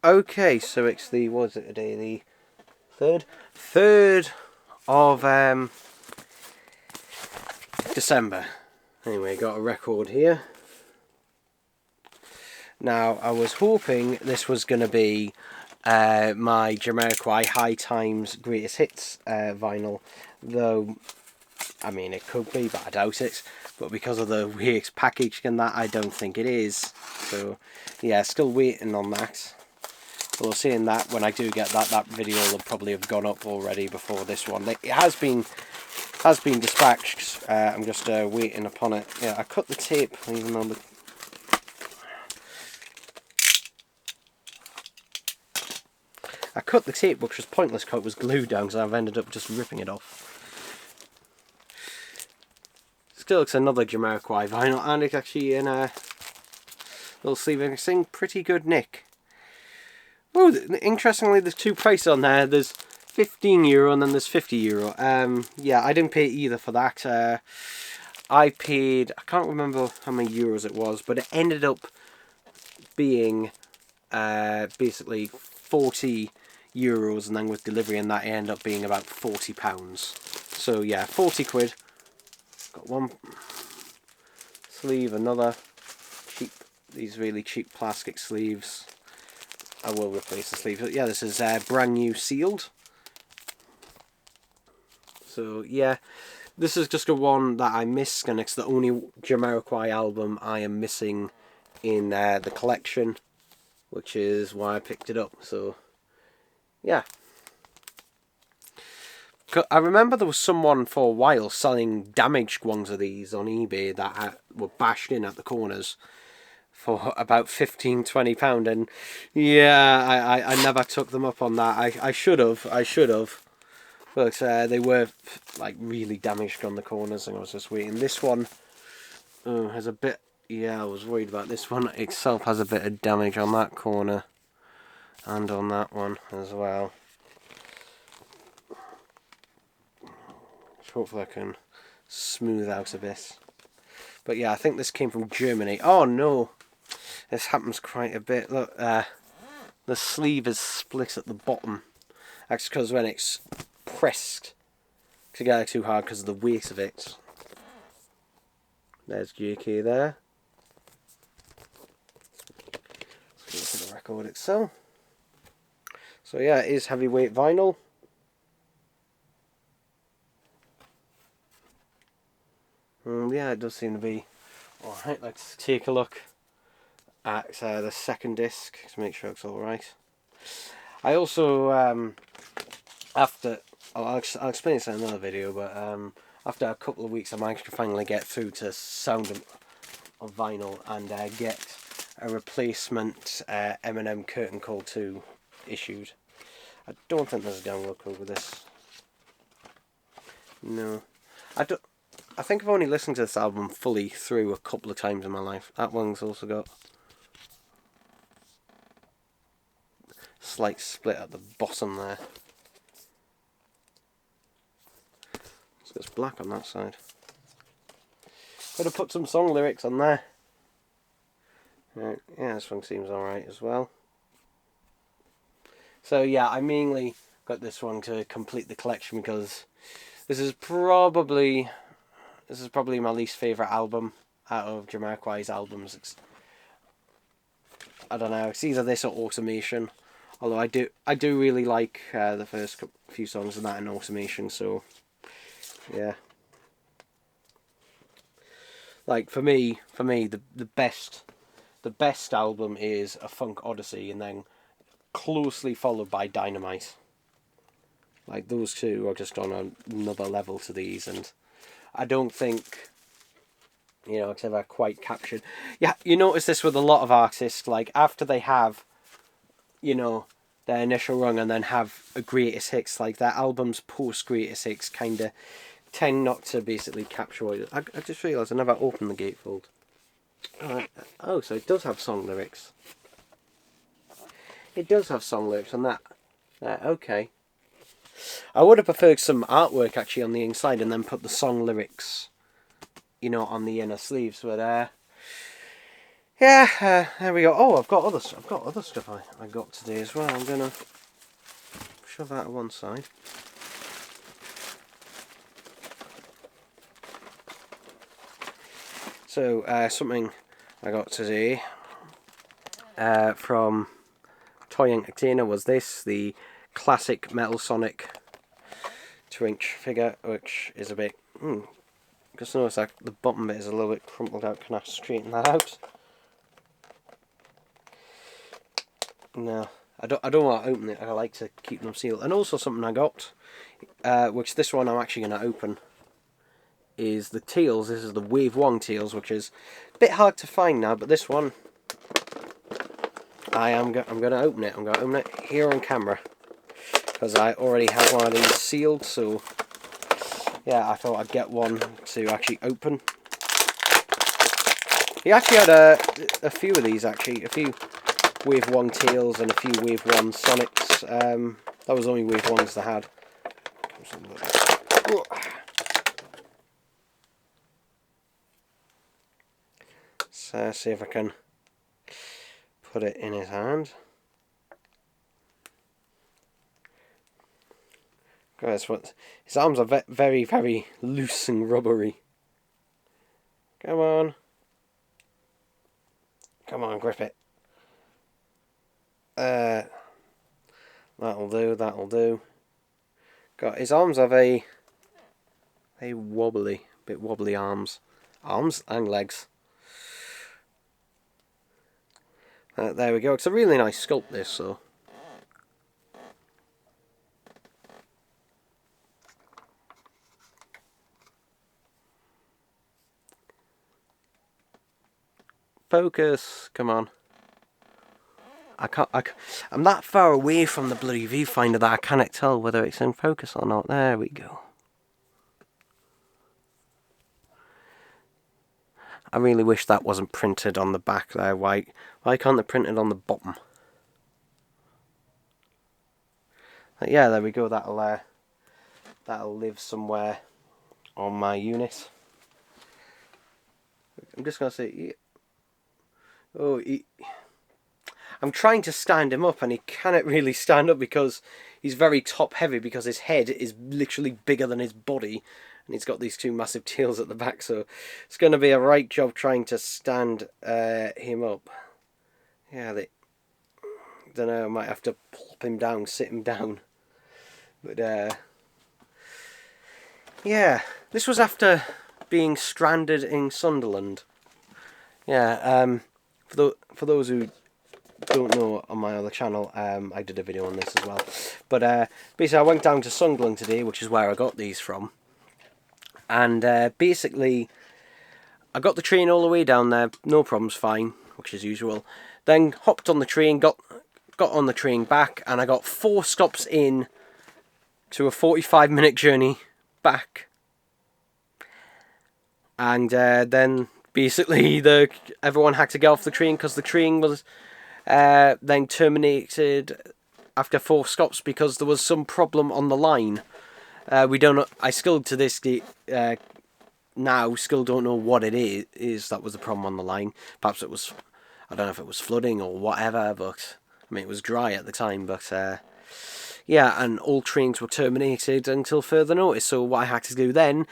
Okay, so it's the, what is it today, the 3rd of December. Anyway, got a record here. Now, I was hoping this was going to be my Jamiroquai High Times Greatest Hits vinyl, though, I mean, it could be, but I doubt it. But because of the way it's packaged and that, I don't think it is. So, yeah, still waiting on that. Although saying that, when I do get that video will probably have gone up already before this one. It has been dispatched. I'm just waiting upon it. Yeah, I cut the tape, even though I cut the tape, which was pointless because it was glued down, so I've ended up just ripping it off. Still, it's another Jamiroquai vinyl, and it's actually in a little sleeve. It's in pretty good nick. Oh, interestingly, there's two prices on there. There's €15 and then there's €50. Yeah, I didn't pay either for that. I paid, I can't remember how many euros it was, but it ended up being basically €40, and then with delivery and that, it ended up being about £40. So yeah, 40 quid. Got one sleeve, another cheap, these really cheap plastic sleeves. I will replace the sleeves. But yeah, this is brand new sealed. So yeah, this is just a one that I missed, and it's the only Jamiroquai album I am missing in the collection, which is why I picked it up. So yeah. I remember there was someone for a while selling damaged ones of these on eBay that were bashed in at the corners for about £15–20, and yeah, I never took them up on that. I should have, but they were like really damaged on the corners, and I was just waiting. This one has a bit. Yeah, I was worried about this one itself. Has a bit of damage on that corner, and on that one as well. Hopefully I can smooth out a bit. But yeah, I think this came from Germany. Oh no! This happens quite a bit. Look, the sleeve is split at the bottom. That's because when it's pressed together too hard because of the weight of it. There's JK there. Let's look at the record itself. So yeah, it is heavyweight vinyl. Yeah, it does seem to be. Alright, let's take a look at the second disc to make sure it's alright. I also, I'll explain this in another video, but after a couple of weeks I managed to finally get through to Sound of Vinyl and get a replacement M&M Curtain Call 2 issued. I don't think there's a download code with this. No. I think I've only listened to this album fully through a couple of times in my life. That one's also got slight split at the bottom there. So it's black on that side. Could have put some song lyrics on there. Right, yeah, this one seems alright as well. So yeah, I mainly got this one to complete the collection because this is probably my least favourite album out of Jamiroquai's albums. I don't know, it's either this or Automation. Although I do really like the first few songs of that in Automation, so yeah. Like for me, the best album is A Funk Odyssey, and then closely followed by Dynamite. Like those two are just on another level to these, and I don't think, it's ever quite captured. Yeah, you notice this with a lot of artists, like after they have, their initial run and then have a greatest hits, like their albums post greatest hits kind of tend not to basically capture what I just realised I never opened the gatefold. Oh, so it does have song lyrics. It does have song lyrics on that. Okay. I would have preferred some artwork actually on the inside and then put the song lyrics, on the inner sleeves. But yeah, there we go. Oh, I've got other stuff I got today as well. I'm gonna shove that to one side. So something I got today from Toy Entertainer was this, the classic Metal Sonic 2-inch figure, which is a bit. Just notice that the bottom bit is a little bit crumpled out. Can I straighten that out? No, I don't want to open it. I like to keep them sealed. And also something I got, which this one I'm actually going to open, is the Teals. This is the Wave Wong Teals, which is a bit hard to find now, but this one I'm going to open it. I'm going to open it here on camera because I already have one of these sealed. So yeah, I thought I'd get one to actually open. He actually had a few of these, actually, a few Wave 1 Tails and a few Wave 1 Sonics. That was the only Wave 1s they had. So see if I can put it in his hand. Guys, what his arms are very, very loose and rubbery. Come on. Come on, grip it. That'll do, that'll do. Got his arms have a wobbly, bit wobbly arms and legs. There we go. It's a really nice sculpt, this, so. Focus, come on. I'm that far away from the bloody viewfinder that I cannot tell whether it's in focus or not. There we go. I really wish that wasn't printed on the back there. Why can't they print it on the bottom? Yeah, there we go. That'll live somewhere on my unit. I'm just gonna say, I'm trying to stand him up and he cannot really stand up because he's very top heavy, because his head is literally bigger than his body and he's got these two massive tails at the back, so it's going to be a right job trying to stand him up. Yeah, don't know, I might have to plop him down, sit him down. But yeah, this was after being stranded in Sunderland. Yeah, for those who don't know, on my other channel, I did a video on this as well. But basically I went down to Sunderland today, which is where I got these from. And basically I got the train all the way down there, no problems, fine, which is usual. Then hopped on the train, got on the train back, and I got 4 stops in to a 45-minute journey back. And then basically everyone had to get off the train because the train was then terminated after 4 stops because there was some problem on the line. We don't know. I still to this day now still don't know what it is that was the problem on the line. Perhaps it was, I don't know if it was flooding or whatever, but I mean it was dry at the time. But yeah, and all trains were terminated until further notice. So what I had to do then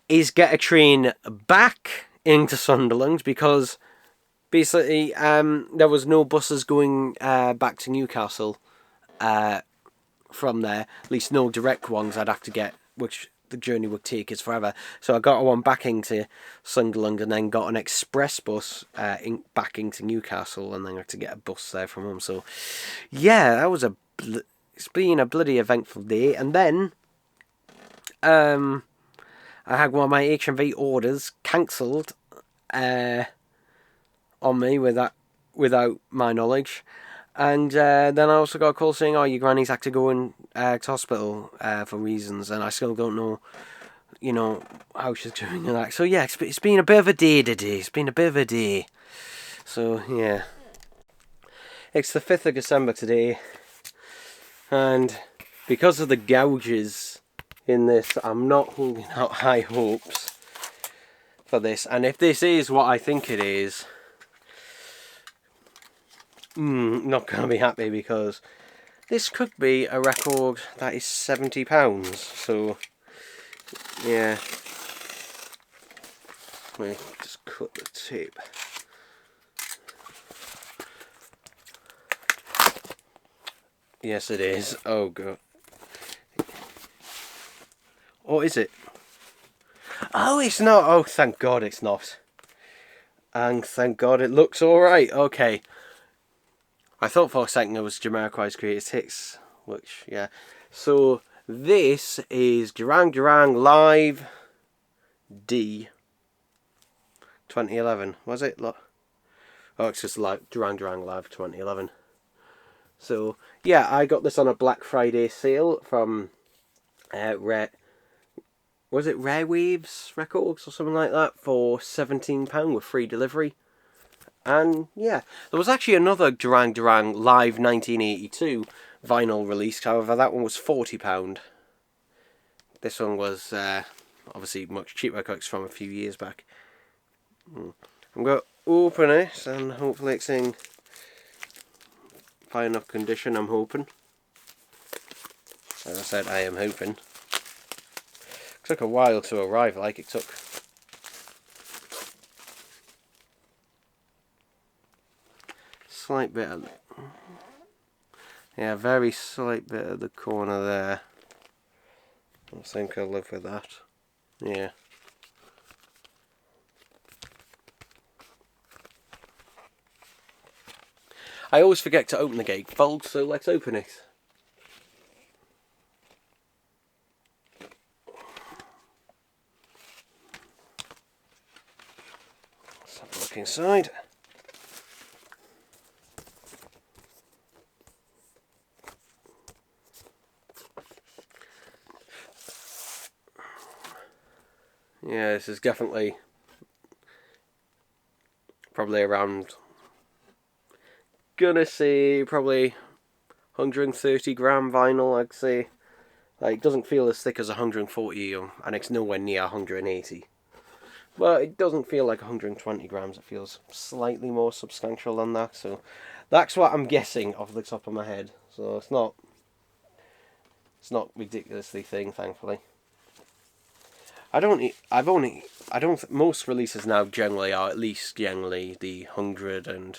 is get a train back into Sunderland because basically there was no buses going back to Newcastle from there, at least no direct ones I'd have to get, which the journey would take us forever. So I got one back into Sunderland and then got an express bus back into Newcastle, and then I had to get a bus there from home. So yeah, that was it's been a bloody eventful day. And then I had one of my HMV orders cancelled on me without my knowledge. And then I also got a call saying, oh, your granny's had to go to hospital for reasons, and I still don't know, you know, how she's doing and that. So yeah, it's been a bit of a day today. It's been a bit of a day. So yeah. It's the 5th of December today, and because of the gouges in this, I'm not holding out high hopes for this. And if this is what I think it is, not going to be happy because this could be a record that is £70. So, yeah. Let me just cut the tape. Yes, it is. Oh, God. Or is it? Oh, it's not. Oh, thank God it's not. And thank God it looks alright. Okay. I thought for a second it was Jamiroquai's Greatest Hits. Which, yeah. So, this is Duran Duran Live D 2011. Was it? Look. Oh, it's just like Duran Duran Live 2011. So, yeah, I got this on a Black Friday sale from was it Rare Waves Records or something like that for £17 with free delivery. And yeah, there was actually another Duran Duran Live 1982 vinyl release, however that one was £40. This one was obviously much cheaper because it's from a few years back. I'm going to open it and hopefully it's in fine enough condition, I'm hoping. As I said, I am hoping. It took a while to arrive, like it took slight bit of, yeah, very slight bit of the corner there. I think I'll live with that. Yeah. I always forget to open the gatefold, so let's open it. Let's have a look inside. Yeah, this is definitely probably around, gonna say probably 130 gram vinyl, I'd say. Like, it doesn't feel as thick as 140 and it's nowhere near 180. But it doesn't feel like 120 grams, it feels slightly more substantial than that, so that's what I'm guessing off the top of my head. So it's not ridiculously thin, thankfully. Most releases now generally are at least generally the 100 and,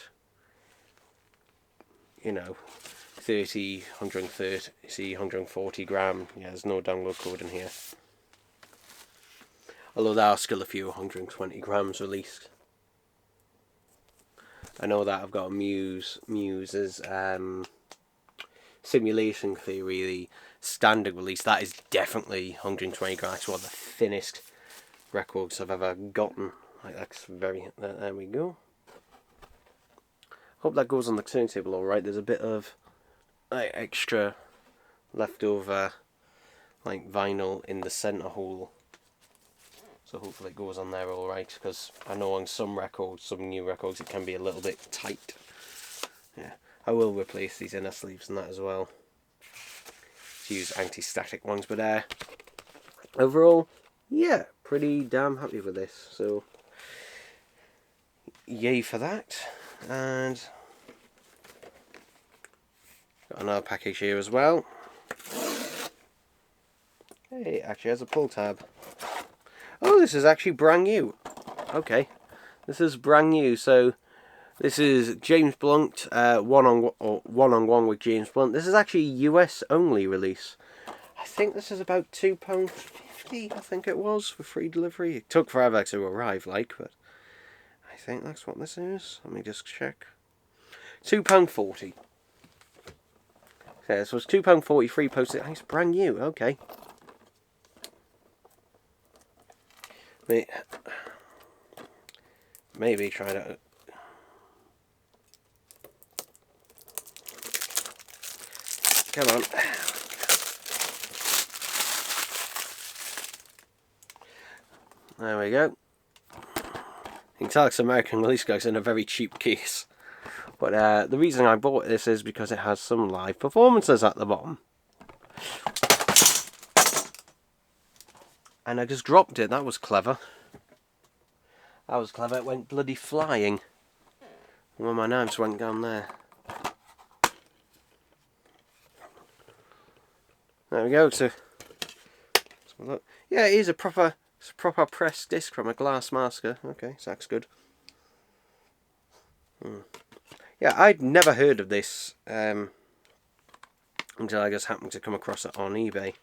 30, 130, 140 gram. Yeah, there's no download code in here. Although there are still a few 120 grams released. I know that I've got Muse's Simulation Theory, the standard release. That is definitely 120 grams. That's one of the thinnest records I've ever gotten. Like, that's very. There we go. Hope that goes on the turntable alright. There's a bit of extra leftover vinyl in the centre hole. So hopefully it goes on there alright, because I know on some new records, it can be a little bit tight. Yeah, I will replace these inner sleeves and that as well. To use anti-static ones, but overall, yeah, pretty damn happy with this. So, yay for that. And got another package here as well. Hey, it actually has a pull tab. Oh, this is actually brand new. Okay, this is brand new. So this is James Blunt, one-on-one with James Blunt. This is actually US only release. I think this is about £2.50. I think it was for free delivery. It took forever to arrive, but I think that's what this is. Let me just check. £2.40. Okay, this was £2.40 free postage. It's brand new. Okay. Maybe try to. Come on. There we go. You can tell it's American release guys in a very cheap case. But the reason I bought this is because it has some live performances at the bottom. And I just dropped it. That was clever. That was clever. It went bloody flying. One of my knives went down there. there we go. So look. Yeah, it is a proper pressed disc from a glass masker. Okay, so that's good. Yeah, I'd never heard of this until I just happened to come across it on eBay.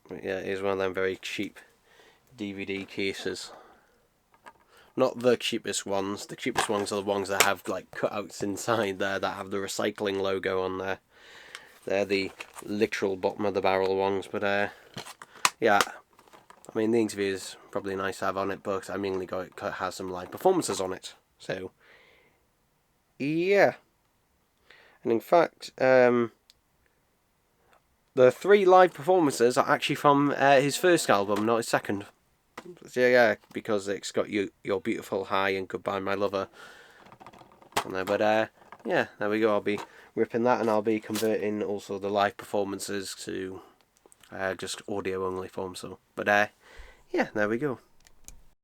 But yeah, it is one of them very cheap DVD cases. Not the cheapest ones. The cheapest ones are the ones that have like cutouts inside there that have the recycling logo on there. They're the literal bottom of the barrel ones. But yeah, I mean the interview is probably nice to have on it, but I mainly got it has some live performances on it. So yeah, and in fact, the 3 live performances are actually from his first album, not his second. So yeah, because it's got Your Beautiful High and Goodbye My Lover on there. But yeah, there we go. I'll be ripping that, and I'll be converting also the live performances to just audio only form. So, but yeah, there we go.